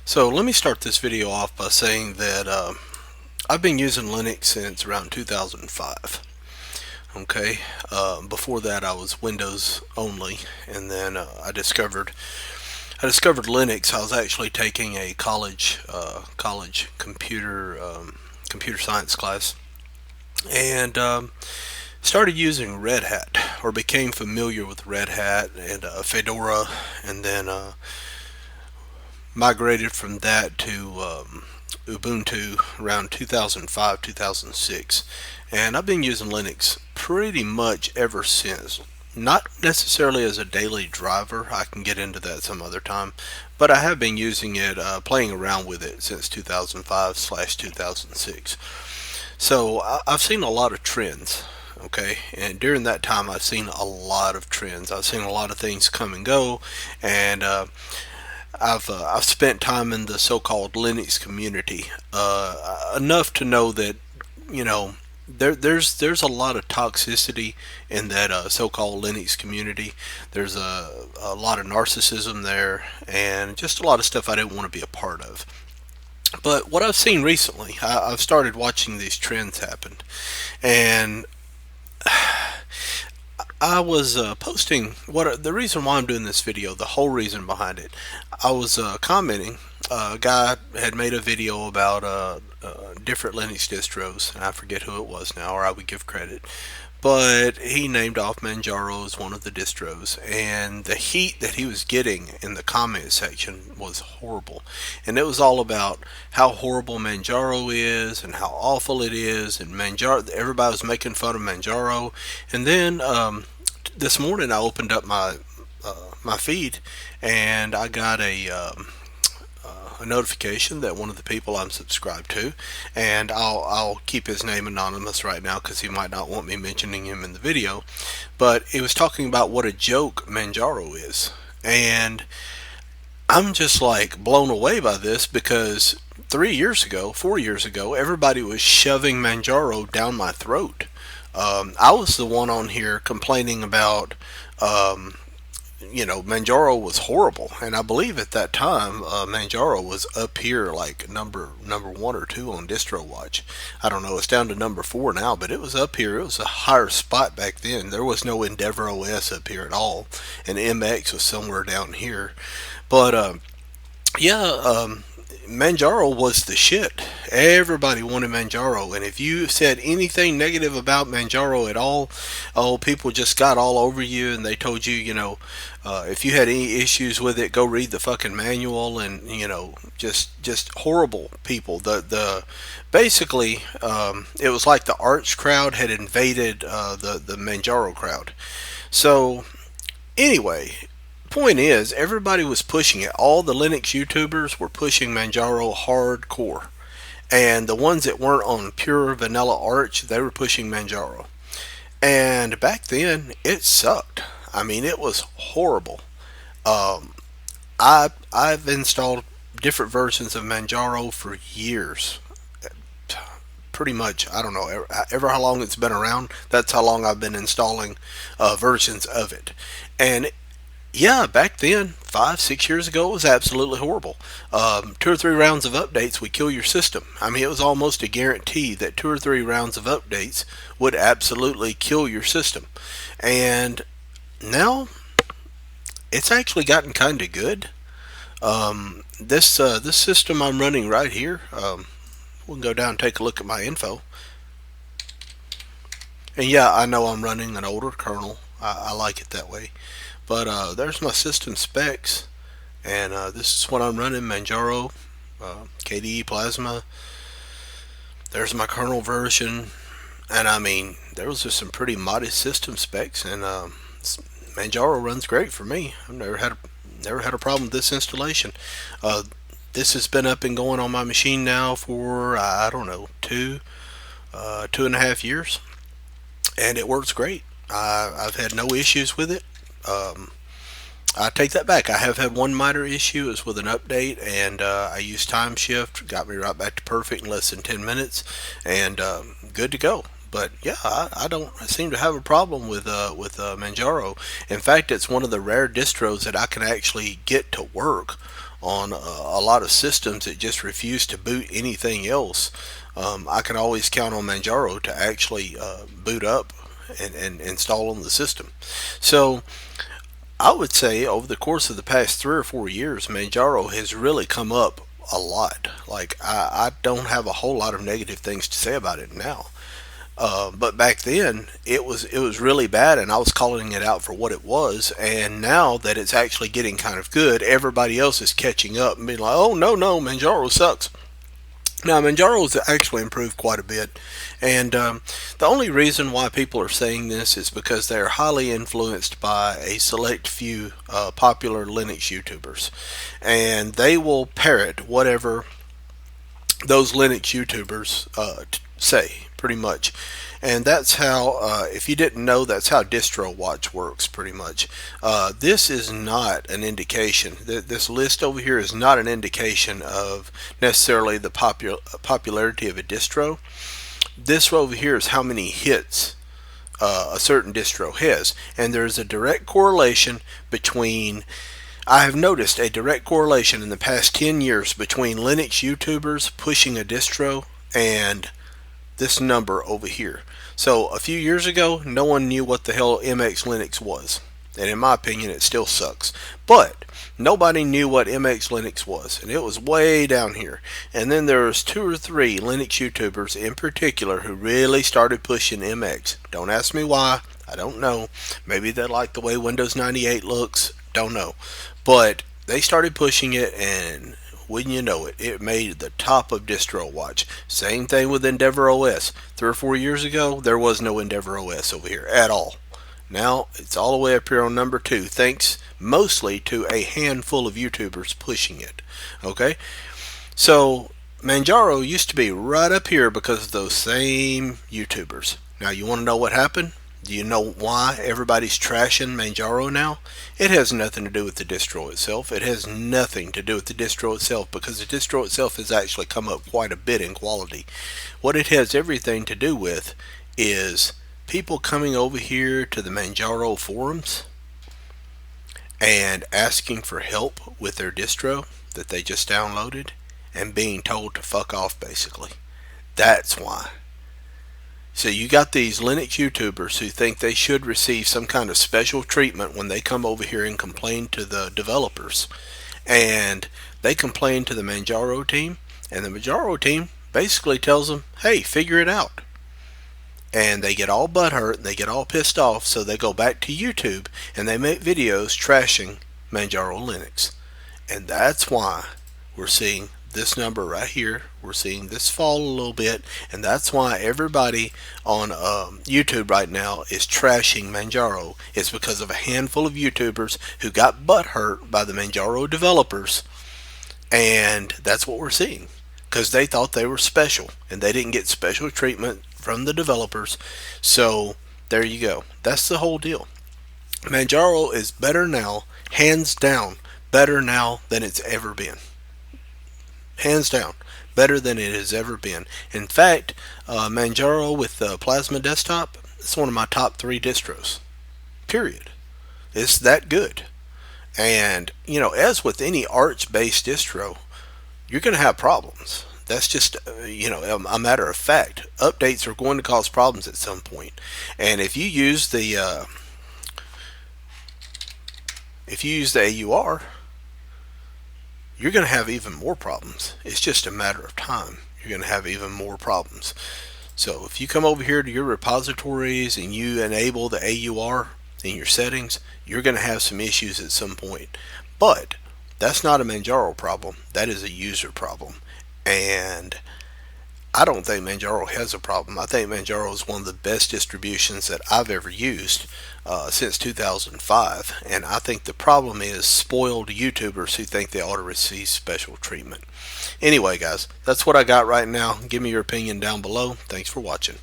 So let me start this video off by saying that I've been using Linux since around 2005. Okay, before that I was Windows only, and then I discovered Linux. I was actually taking a college computer science class, and started using Red Hat, or became familiar with Red Hat and Fedora, and then migrated from that to Ubuntu around 2005, 2006. And I've been using Linux pretty much ever since. Not necessarily as a daily driver, I can get into that some other time, but I have been using it, playing around with it since 2005/2006. So I've seen a lot of trends. Okay, and during that time, I've seen a lot of trends. I've seen a lot of things come and go, and I've spent time in the so-called Linux community, enough to know that you know there's a lot of toxicity in that so-called Linux community. There's a lot of narcissism there, and just a lot of stuff I didn't want to be a part of. But what I've seen recently, I've started watching these trends happen, and I was posting what the reason why I'm doing this video, the whole reason behind it. I was commenting. A guy had made a video about different Linux distros, and I forget who it was now, or I would give credit. But he named off Manjaro as one of the distros, and the heat that he was getting in the comment section was horrible. And it was all about how horrible Manjaro is and how awful it is, and Manjaro. Everybody was making fun of Manjaro, and then this morning I opened up my feed, and I got a notification that one of the people I'm subscribed to, and I'll keep his name anonymous right now because he might not want me mentioning him in the video, but he was talking about what a joke Manjaro is, and I'm just like blown away by this because 3 years ago, 4 years ago, everybody was shoving Manjaro down my throat. I was the one on here complaining about Manjaro was horrible, and I believe at that time Manjaro was up here like number one or two on Distro Watch. I don't know, it's down to number four now, but it was up here. It was a higher spot back then. There was no Endeavor OS up here at all, and MX was somewhere down here. But yeah, Manjaro was the shit. Everybody wanted Manjaro, and if you said anything negative about Manjaro at all, oh, people just got all over you, and they told you, if you had any issues with it, go read the fucking manual, and just horrible people. The basically, it was like the Arch crowd had invaded the Manjaro crowd. So anyway, point is, everybody was pushing it. All the Linux YouTubers were pushing Manjaro hardcore. And the ones that weren't on pure vanilla Arch, they were pushing Manjaro. And back then, it sucked. I mean, it was horrible. Um, I've installed different versions of Manjaro for years. Pretty much, I don't know, ever how long it's been around, that's how long I've been installing versions of it. And yeah, back then, 5, 6 years ago, it was absolutely horrible. 2 or 3 rounds of updates would kill your system. I mean, it was almost a guarantee that 2 or 3 rounds of updates would absolutely kill your system. And now, it's actually gotten kind of good. This system I'm running right here, we can go down and take a look at my info. And yeah, I know I'm running an older kernel. I like it that way. But there's my system specs, and this is what I'm running: Manjaro, KDE Plasma. There's my kernel version, and I mean, there was just some pretty modest system specs, and Manjaro runs great for me. I've never had a problem with this installation. Uh, this has been up and going on my machine now for I don't know, 2.5 years, and it works great. I've had no issues with it. Um, I take that back. I have had one minor issue. It was with an update, and I used time shift. Got me right back to perfect in less than 10 minutes, and good to go. But yeah, I don't seem to have a problem with Manjaro. In fact, it's one of the rare distros that I can actually get to work on a lot of systems that just refuse to boot anything else, I can always count on Manjaro to actually boot up and install on the system. So I would say over the course of the past 3 or 4 years, Manjaro has really come up a lot. Like I don't have a whole lot of negative things to say about it now. But back then, it was really bad, and I was calling it out for what it was. And now that it's actually getting kind of good, everybody else is catching up and being like, "Oh no, no, Manjaro sucks." Now, Manjaro's actually improved quite a bit, and the only reason why people are saying this is because they're highly influenced by a select few popular Linux YouTubers, and they will parrot whatever those Linux YouTubers say, pretty much. And that's how, if you didn't know, that's how Distro Watch works, pretty much. This is not an indication. This list over here is not an indication of necessarily the popularity of a distro. This over here is how many hits a certain distro has. And there's a direct correlation between I have noticed a direct correlation in the past 10 years between Linux YouTubers pushing a distro and this number over here. So a few years ago, no one knew what the hell MX Linux was. And in my opinion, it still sucks. But nobody knew what MX Linux was. And it was way down here. And then there was 2 or 3 Linux YouTubers in particular who really started pushing MX. Don't ask me why. I don't know. Maybe they like the way Windows 98 looks. Don't know. But they started pushing it, and wouldn't you know it, it made the top of distro watch. Same thing with Endeavor OS. 3 or 4 years ago, there was no Endeavor OS over here at all. Now it's all the way up here on number 2, thanks mostly to a handful of YouTubers pushing it. Okay, so Manjaro used to be right up here because of those same YouTubers. Now you want to know what happened? Do you know why everybody's trashing Manjaro now? It has nothing to do with the distro itself. It has nothing to do with the distro itself, because the distro itself has actually come up quite a bit in quality. What it has everything to do with is people coming over here to the Manjaro forums and asking for help with their distro that they just downloaded and being told to fuck off, basically. That's why. So you got these Linux YouTubers who think they should receive some kind of special treatment when they come over here and complain to the developers. And they complain to the Manjaro team, and the Manjaro team basically tells them, hey, figure it out. And they get all butthurt and they get all pissed off, so they go back to YouTube and they make videos trashing Manjaro Linux. And that's why we're seeing this number right here. We're seeing this fall a little bit, and that's why everybody on YouTube right now is trashing Manjaro. It's because of a handful of YouTubers who got butthurt by the Manjaro developers, and that's what we're seeing, because they thought they were special and they didn't get special treatment from the developers. So there you go. That's the whole deal. Manjaro is better now, hands down, better now than it's ever been. Hands down, better than it has ever been. In fact, Manjaro with the Plasma Desktop, it's one of my top 3 distros. Period. It's that good. And, you know, as with any Arch-based distro, you're going to have problems. That's just, a matter of fact. Updates are going to cause problems at some point. And if you use the AUR, you're going to have even more problems. It's just a matter of time. You're going to have even more problems. So if you come over here to your repositories and you enable the AUR in your settings, you're going to have some issues at some point. But that's not a Manjaro problem. That is a user problem. And I don't think Manjaro has a problem. I think Manjaro is one of the best distributions that I've ever used since 2005. And I think the problem is spoiled YouTubers who think they ought to receive special treatment. Anyway, guys, that's what I got right now. Give me your opinion down below. Thanks for watching.